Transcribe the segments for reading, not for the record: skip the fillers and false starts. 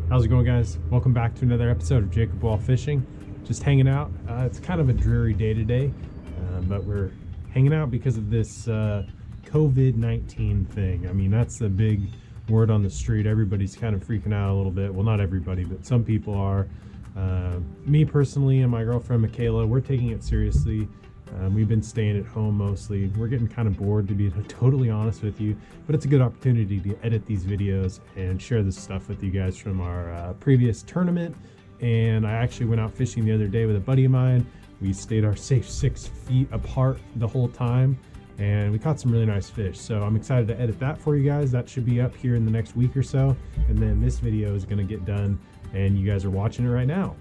How's it going, guys? Welcome back to another episode of Jacob Wall Fishing. Just hanging out. It's kind of a dreary day today, but we're hanging out because of this COVID-19 thing. I mean, that's the big word on the street. Everybody's kind of freaking out a little bit. Well, not everybody, but some people are. Me personally and my girlfriend Michaela, we're taking it seriously. We've been staying at home mostly. We're getting kind of bored, to be totally honest with you, but it's a good opportunity to edit these videos and share this stuff with you guys from our previous tournament. And I actually went out fishing the other day with a buddy of mine. We stayed our safe 6 feet apart the whole time, and we caught some really nice fish. So I'm excited to edit that for you guys. That should be up here in the next week or so. And then this video is going to get done, and you guys are watching it right now.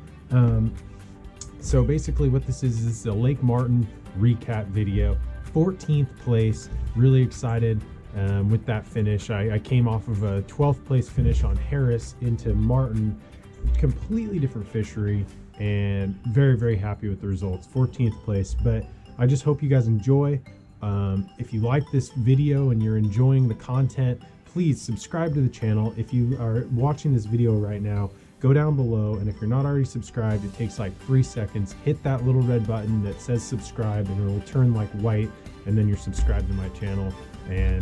So basically what this is a Lake Martin recap video. 14th place, really excited with that finish. I came off of a 12th place finish on Harris into Martin, completely different fishery, and very, very happy with the results. 14th place, but I just hope you guys enjoy. If you like this video and you're enjoying the content, please subscribe to the channel. If you are watching this video right now, go down below, and if you're not already subscribed, it takes like 3 seconds. Hit that little red button that says subscribe, and it will turn like white, and then you're subscribed to my channel. And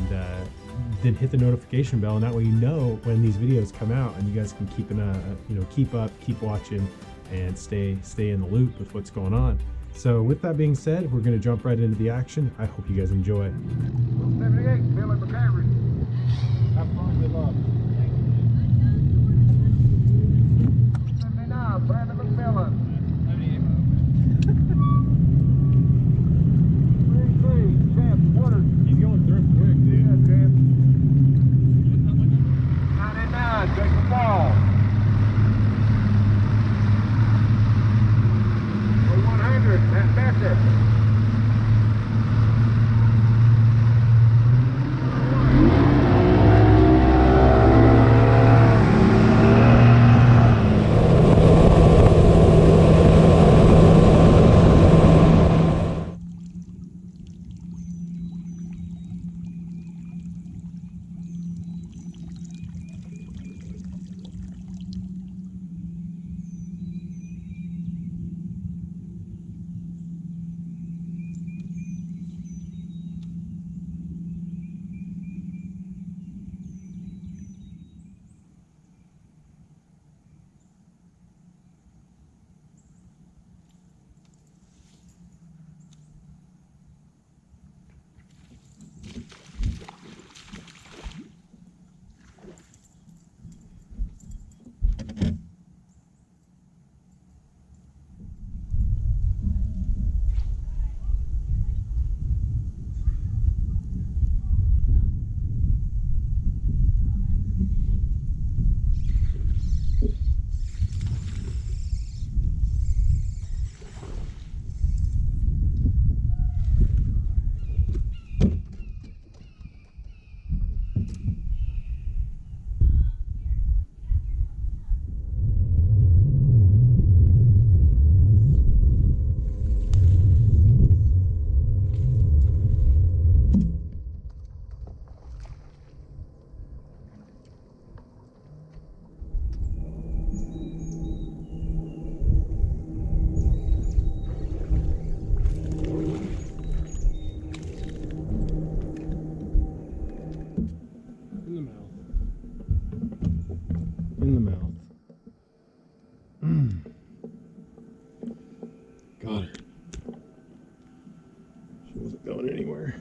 then hit the notification bell, and that way you know when these videos come out, and you guys can keep up, keep watching, and stay in the loop with what's going on. So with that being said, we're going to jump right into the action. I hope you guys enjoy. 78, Billy McCaffrey. Have fun, good luck. Brandon McMillan. 33, Champ Woodard. He's going through quick, dude. Yeah, Champ. 99, Jacob Wall. 100, Matt Becker. In the mouth. Got her. She wasn't going anywhere.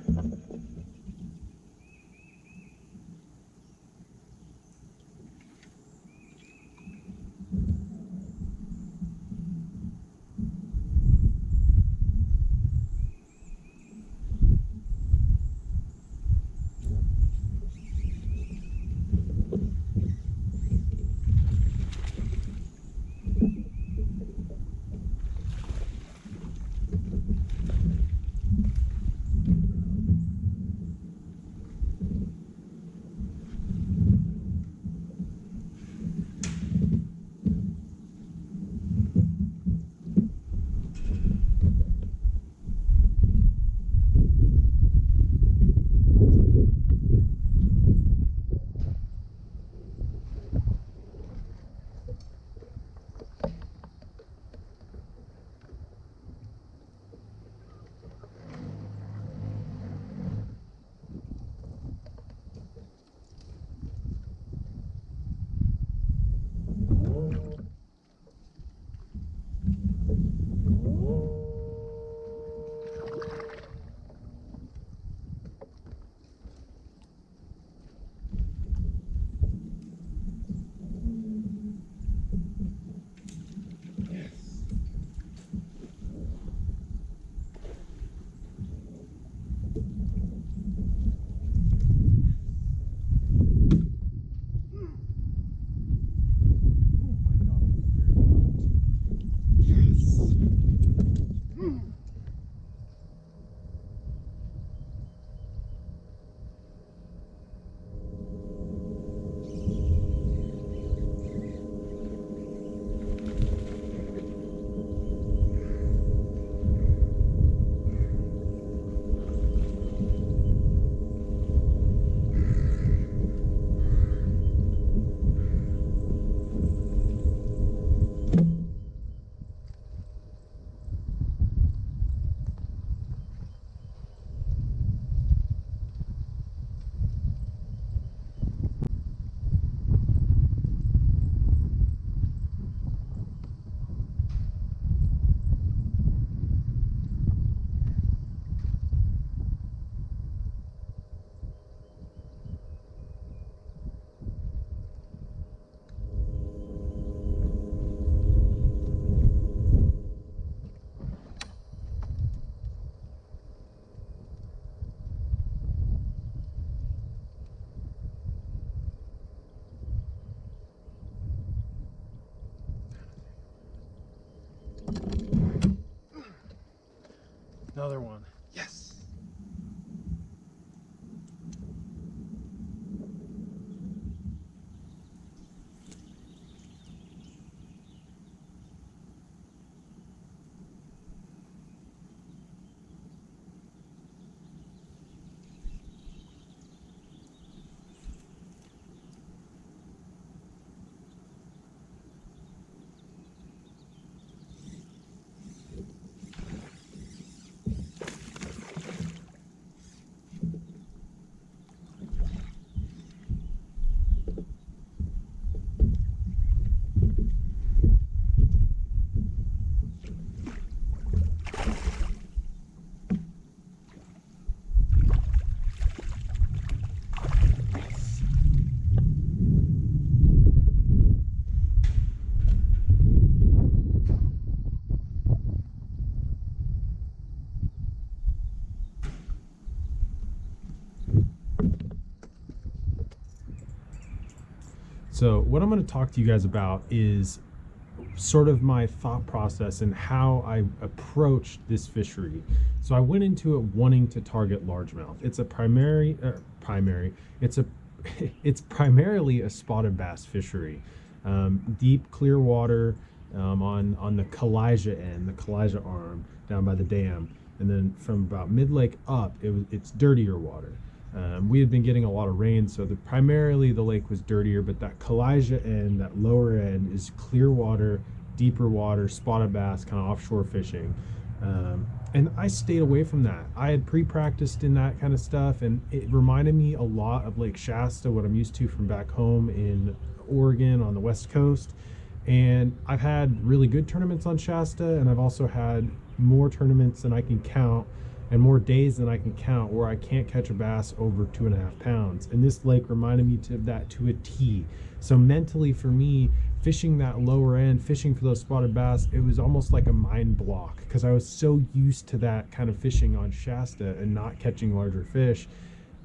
Another one. Yes. So what I'm going to talk to you guys about is sort of my thought process and how I approached this fishery. So I went into it wanting to target largemouth. It's a it's primarily a spotted bass fishery. Deep, clear water, on the Kalijah end, the Kalijah arm down by the dam, and then from about mid-lake up, it's dirtier water. We had been getting a lot of rain, so primarily the lake was dirtier, but that Kalijah end, that lower end, is clear water, deeper water, spotted bass, kind of offshore fishing. And I stayed away from that. I had pre-practiced in that kind of stuff, and it reminded me a lot of Lake Shasta, what I'm used to from back home in Oregon on the West Coast. And I've had really good tournaments on Shasta, and I've also had more tournaments than I can count and more days than I can count where I can't catch a bass over 2.5 pounds. And this lake reminded me of that to a T. So mentally for me, fishing that lower end, fishing for those spotted bass, it was almost like a mind block because I was so used to that kind of fishing on Shasta and not catching larger fish.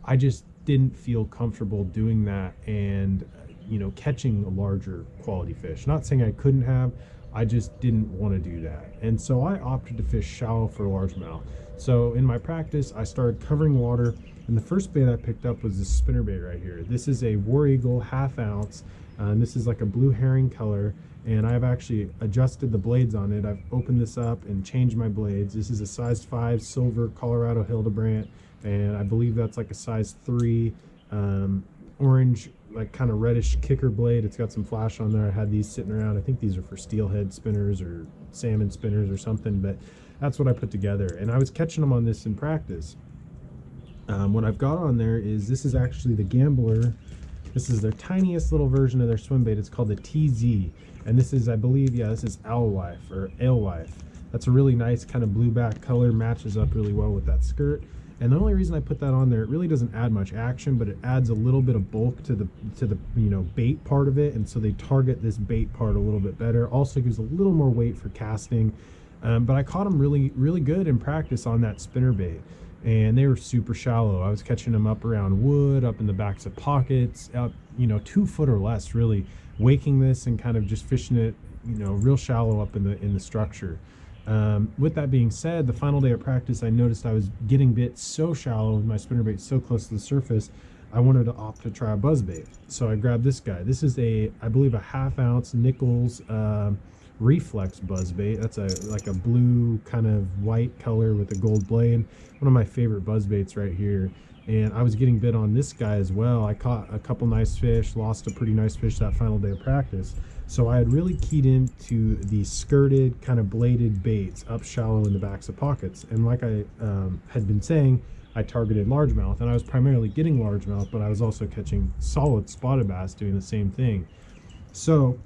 I just didn't feel comfortable doing that and catching a larger quality fish. Not saying I couldn't have, I just didn't want to do that. And so I opted to fish shallow for largemouth. So in my practice, I started covering water, and the first bait I picked up was this spinnerbait right here. This is a War Eagle 1/2 ounce. This is like a blue herring color, and I've actually adjusted the blades on it. I've opened this up and changed my blades. This is a size 5 silver Colorado Hildebrandt, and I believe that's like a size 3 orange, like kind of reddish kicker blade. It's got some flash on there. I had these sitting around. I think these are for steelhead spinners or salmon spinners or something, but that's what I put together. And I was catching them on this in practice. What I've got on there is, this is actually the Gambler. This is their tiniest little version of their swim bait. It's called the TZ. And this is, I believe, this is Alewife or Alewife. That's a really nice kind of blue back color, matches up really well with that skirt. And the only reason I put that on there, it really doesn't add much action, but it adds a little bit of bulk to the bait part of it, and so they target this bait part a little bit better. Also gives a little more weight for casting. But I caught them really, really good in practice on that spinner bait, and they were super shallow. I was catching them up around wood, up in the backs of pockets, up 2 foot or less, really waking this and kind of just fishing it, real shallow up in the structure. With that being said, the final day of practice, I noticed I was getting bit so shallow with my spinnerbait so close to the surface, I wanted to opt to try a buzzbait. So I grabbed this guy. This is I believe a 1/2 ounce Nichols reflex buzzbait. That's like a blue kind of white color with a gold blade. One of my favorite buzzbaits right here. And I was getting bit on this guy as well. I caught a couple nice fish, lost a pretty nice fish that final day of practice. So I had really keyed into the skirted kind of bladed baits up shallow in the backs of pockets. And like I had been saying, I targeted largemouth, and I was primarily getting largemouth, but I was also catching solid spotted bass doing the same thing. So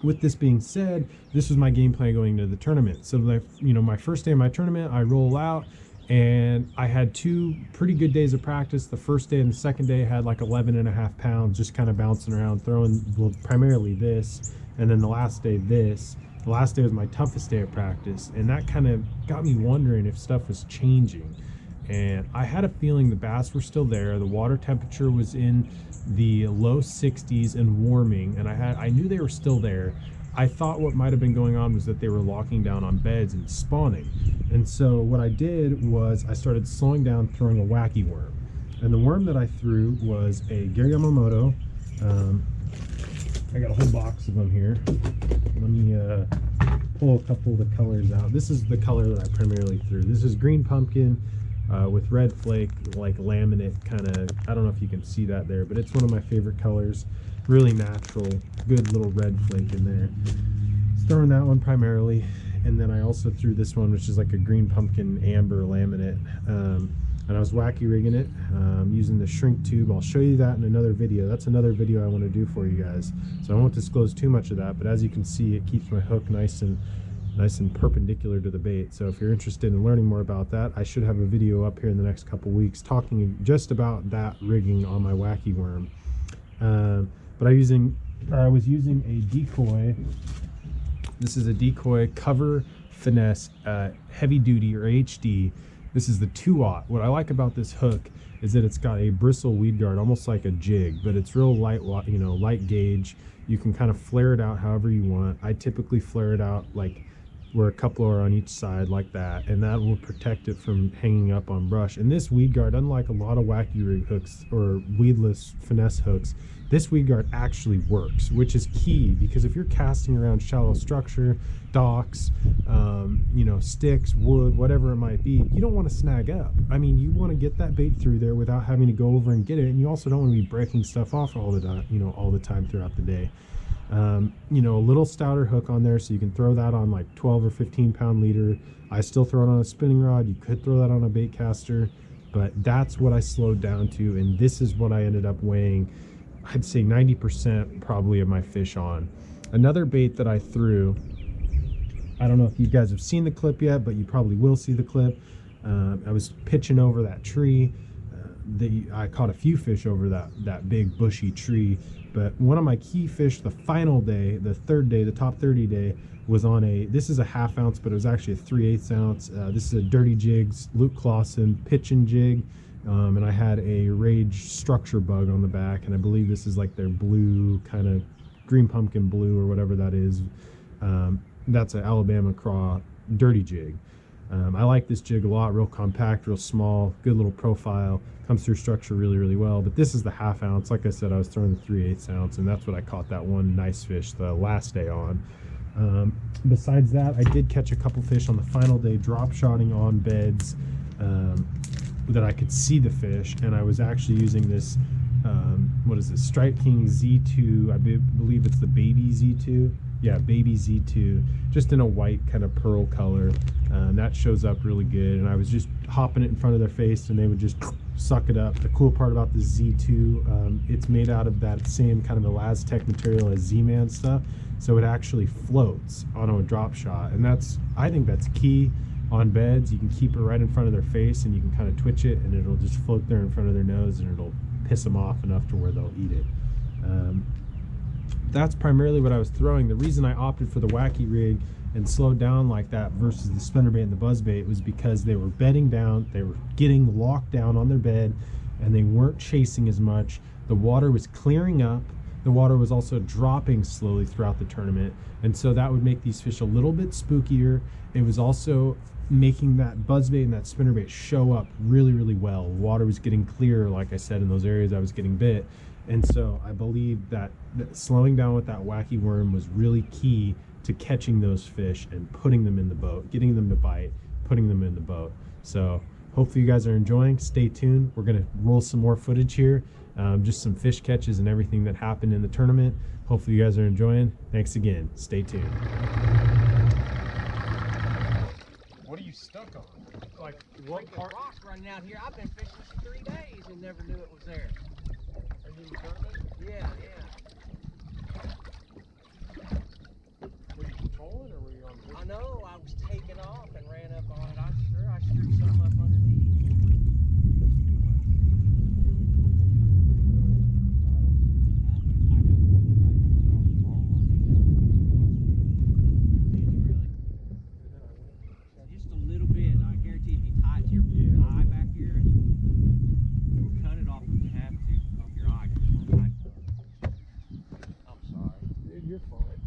with this being said, this was my game plan going into the tournament. So my first day of my tournament, I roll out, and I had 2 pretty good days of practice. The first day and the second day I had like 11.5 pounds, just kind of bouncing around, throwing primarily this, and then the last day this. The last day was my toughest day of practice, and that kind of got me wondering if stuff was changing. And I had a feeling the bass were still there. The water temperature was in the low 60s and warming, and I knew they were still there. I thought what might have been going on was that they were locking down on beds and spawning. And so what I did was I started slowing down, throwing a wacky worm. And the worm that I threw was a Gary Yamamoto. I got a whole box of them here. Let me pull a couple of the colors out. This is the color that I primarily threw. This is green pumpkin with red flake, like laminate kind of. I don't know if you can see that there, but it's one of my favorite colors. Really natural, good little red flake in there. Throwing that one primarily, and then I also threw this one, which is like a green pumpkin amber laminate. And I was wacky rigging it using the shrink tube. I'll show you that in another video. That's another video I want to do for you guys. So I won't disclose too much of that, but as you can see, it keeps my hook nice and perpendicular to the bait. So if you're interested in learning more about that, I should have a video up here in the next couple weeks talking just about that rigging on my wacky worm. But I was using a decoy. This is a decoy cover finesse heavy duty, or HD. This is the 2/0. What I like about this hook is that it's got a bristle weed guard, almost like a jig, but it's real light, light gauge. You can kind of flare it out however you want. I typically flare it out like where a couple are on each side like that, and that will protect it from hanging up on brush. And this weed guard, unlike a lot of wacky rig hooks or weedless finesse hooks, this weed guard actually works, which is key, because if you're casting around shallow structure, docks, sticks, wood, whatever it might be, you don't want to snag up. I mean, you want to get that bait through there without having to go over and get it, and you also don't want to be breaking stuff off all the time throughout the day. A little stouter hook on there, so you can throw that on like 12 or 15 pound leader. I still throw it on a spinning rod. You could throw that on a bait caster, but that's what I slowed down to, and this is what I ended up weighing, I'd say 90% probably of my fish on. Another bait that I threw, I don't know if you guys have seen the clip yet, but you probably will see the clip. I was pitching over that tree. I caught a few fish over that big bushy tree, but one of my key fish the final day, the third day, the top 30 day, was on this is a 1/2 ounce, but it was actually a 3/8 ounce. This is a Dirty Jigs Luke Clausen pitching jig, and I had a Rage structure bug on the back, and I believe this is like their blue, kind of green pumpkin blue or whatever that is. That's an Alabama Craw Dirty Jig. I like this jig a lot, real compact, real small, good little profile, comes through structure really, really well. But this is the 1/2 ounce. Like I said, I was throwing the 3/8 ounce, and that's what I caught that one nice fish the last day on. Besides that, I did catch a couple fish on the final day, drop shotting on beds that I could see the fish, and I was actually using this, what is this, Strike King Z2, I believe it's the baby Z2. Yeah, baby Z2, just in a white kind of pearl color. That shows up really good, and I was just hopping it in front of their face and they would just suck it up. The cool part about the Z2, it's made out of that same kind of Elastec material as Z-Man stuff, so it actually floats on a drop shot, and I think that's key on beds. You can keep it right in front of their face and you can kind of twitch it and it'll just float there in front of their nose, and it'll piss them off enough to where they'll eat it. That's primarily what I was throwing. The reason I opted for the wacky rig and slowed down like that versus the spinnerbait and the buzzbait was because they were bedding down, they were getting locked down on their bed, and they weren't chasing as much. The water was clearing up. The water was also dropping slowly throughout the tournament, and so that would make these fish a little bit spookier. It was also making that buzzbait and that spinnerbait show up really, really well. Water was getting clearer, like I said, in those areas I was getting bit. And so I believe that slowing down with that wacky worm was really key to catching those fish and putting them in the boat, getting them to bite, putting them in the boat. So hopefully you guys are enjoying. Stay tuned. We're going to roll some more footage here, just some fish catches and everything that happened in the tournament. Hopefully you guys are enjoying. Thanks again. Stay tuned. What are you stuck on? Like what part? Rock running out here. I've been fishing for 3 days and never knew it was there. Are you in the tournament? Yeah. Were you controlling or were you on the I know. I was taking off and ran up on it. I screwed something up underneath. Just a little bit. I guarantee if you tie it to your eye back here, and we'll cut it off if we have to off your eye. I'm sorry. Dude, you're fine.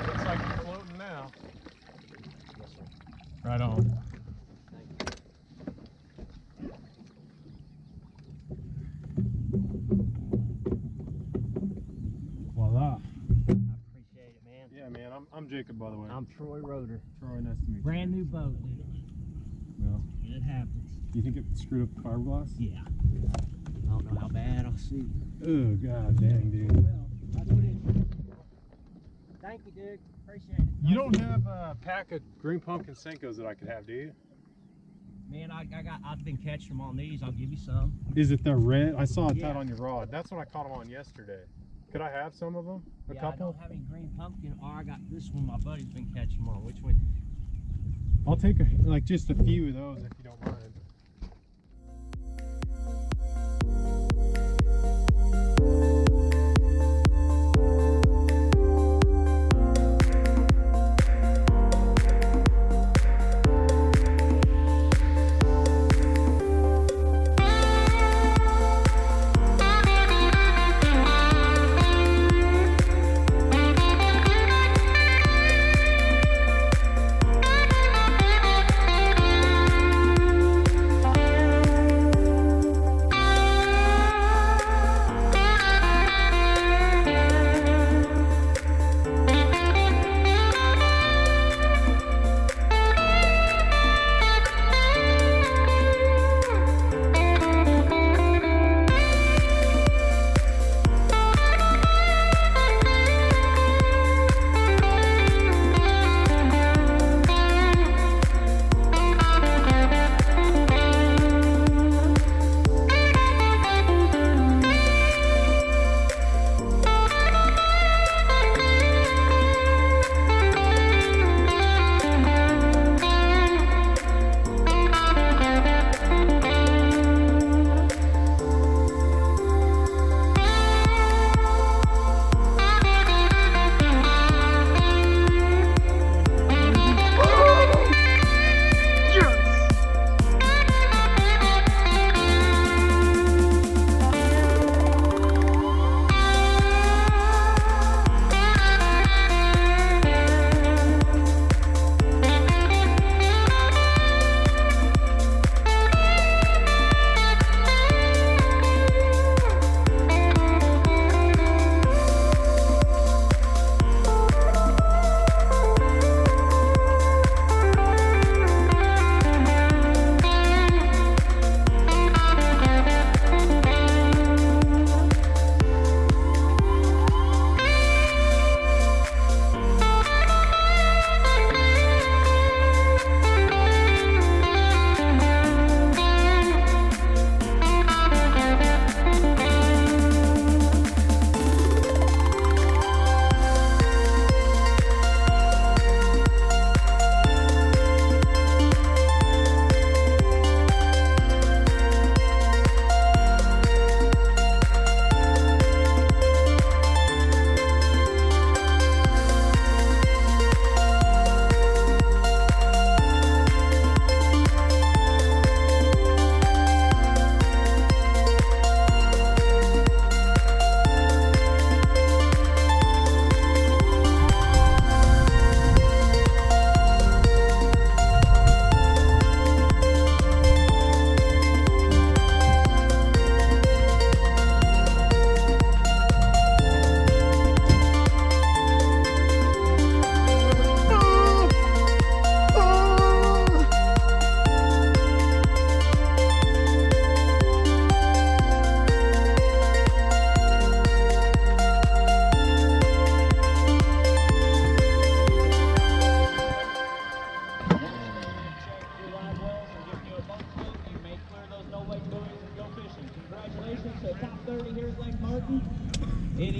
Looks like you're floating now. Yes, sir. Right on. Thank you. Voila. I appreciate it, man. Yeah, man. I'm Jacob, by the way. I'm Troy Roeder. Troy. Nice to meet you. Brand new boat, dude. Well, It happens. you think it screwed up the fiberglass? Yeah. I don't know how bad I'll see. Oh, god dang, dude. Well, that's what it is. Thank you, dude. Appreciate it. You don't have a pack of green pumpkin Senkos that I could have, do you? Man, I've been catching them on these. I'll give you some. Is it the red? I saw it Yeah. tied on your rod. That's what I caught them on yesterday. Could I have some of them? A Yeah, couple? I don't have any green pumpkin. Oh, I got this one. My buddy's been catching them on. Which one? I'll take like just a few of those if you don't mind.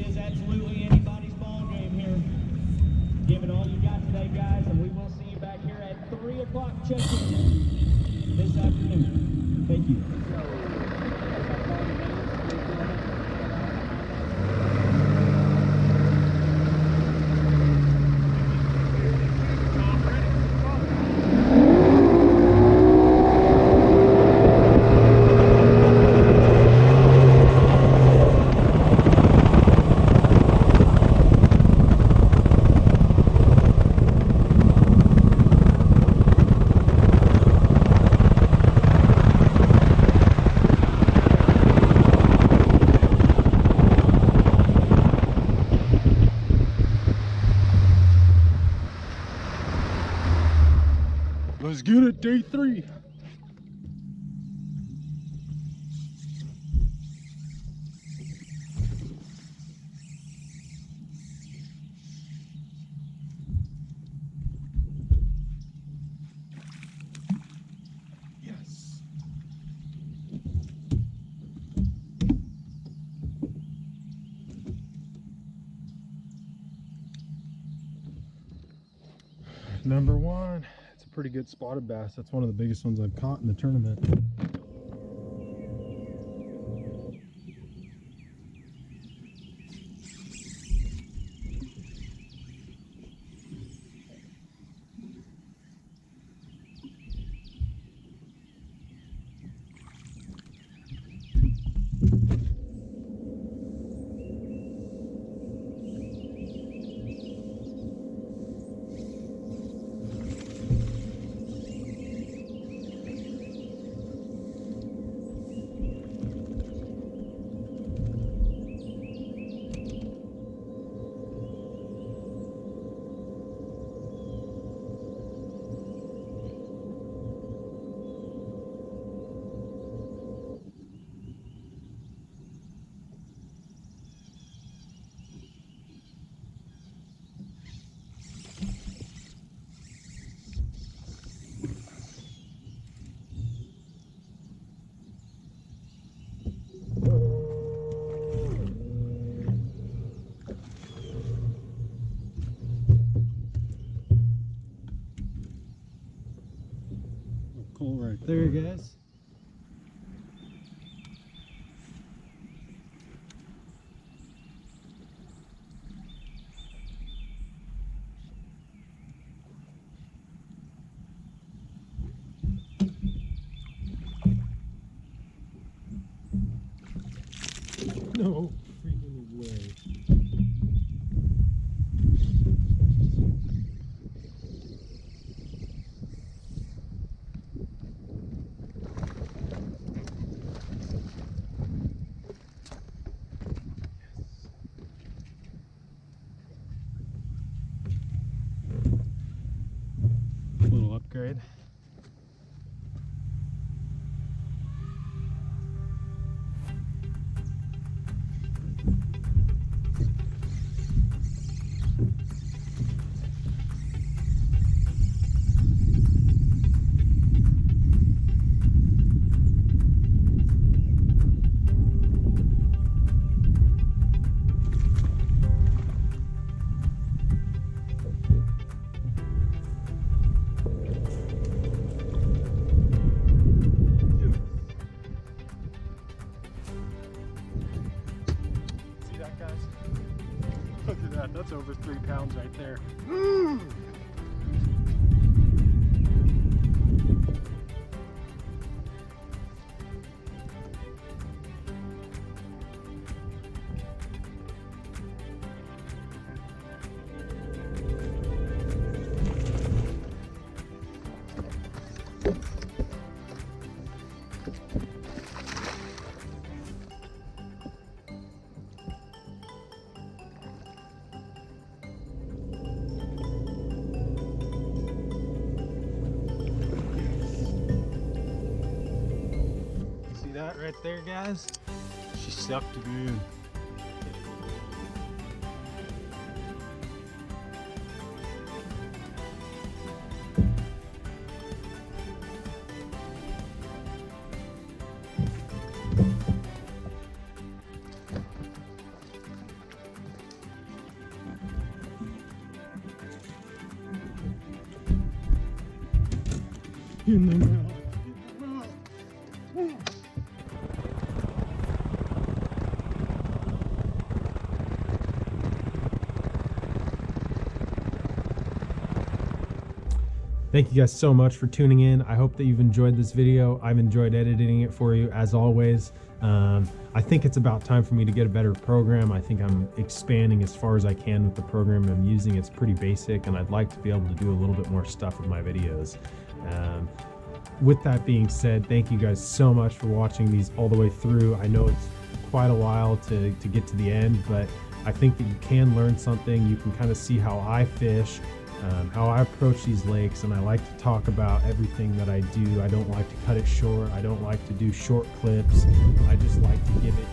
is absolutely anybody's ball game here. Give it all you got today, guys, and we will see you back here at 3 o'clock check-in this afternoon. Thank you. Let's get it, day 3. Yes. Number 1. It's a pretty good spotted bass. That's one of the biggest ones I've caught in the tournament. Cool right there, guys. No freaking way. Little upgrade. See that, guys? Look at that. That's over 3 pounds right there. That right there, guys, she sucked it in. In the mouth. In the mouth. Thank you guys so much for tuning in. I hope that you've enjoyed this video. I've enjoyed editing it for you as always. I think it's about time for me to get a better program. I think I'm expanding as far as I can with the program I'm using. It's pretty basic, and I'd like to be able to do a little bit more stuff with my videos. With that being said, thank you guys so much for watching these all the way through. I know it's quite a while to get to the end, but I think that you can learn something. You can kind of see how I fish, how I approach these lakes, and I like to talk about everything that I do. I don't like to cut it short. I don't like to do short clips. I just like to give it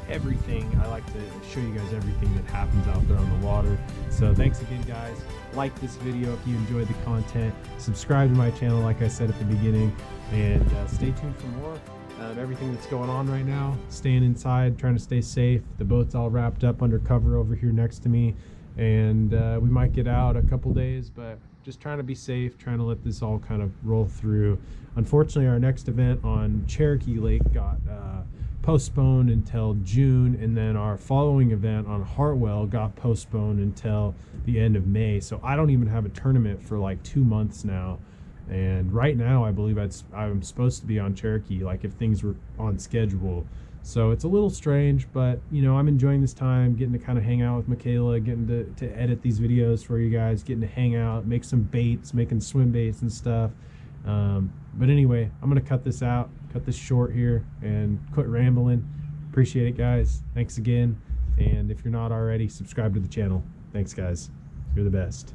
everything. I like to show you guys everything that happens out there on the water. So thanks again, guys. Like this video if you enjoyed the content. Subscribe to my channel like I said at the beginning, and stay tuned for more of everything that's going on right now. Staying inside, trying to stay safe. The boat's all wrapped up under cover over here next to me, and we might get out a couple days, but just trying to be safe, trying to let this all kind of roll through. Unfortunately, our next event on Cherokee Lake got postponed until June, and then our following event on Hartwell got postponed until the end of May. So I don't even have a tournament for like 2 months now, and right now I believe I'm supposed to be on Cherokee, like if things were on schedule. So it's a little strange, but you know, I'm enjoying this time, getting to kind of hang out with Michaela, getting to edit these videos for you guys, getting to hang out, make some baits, making swim baits and stuff. But anyway, I'm gonna cut this short here and quit rambling. Appreciate it, guys. Thanks again, and if you're not already, subscribe to the channel. Thanks, guys. You're the best.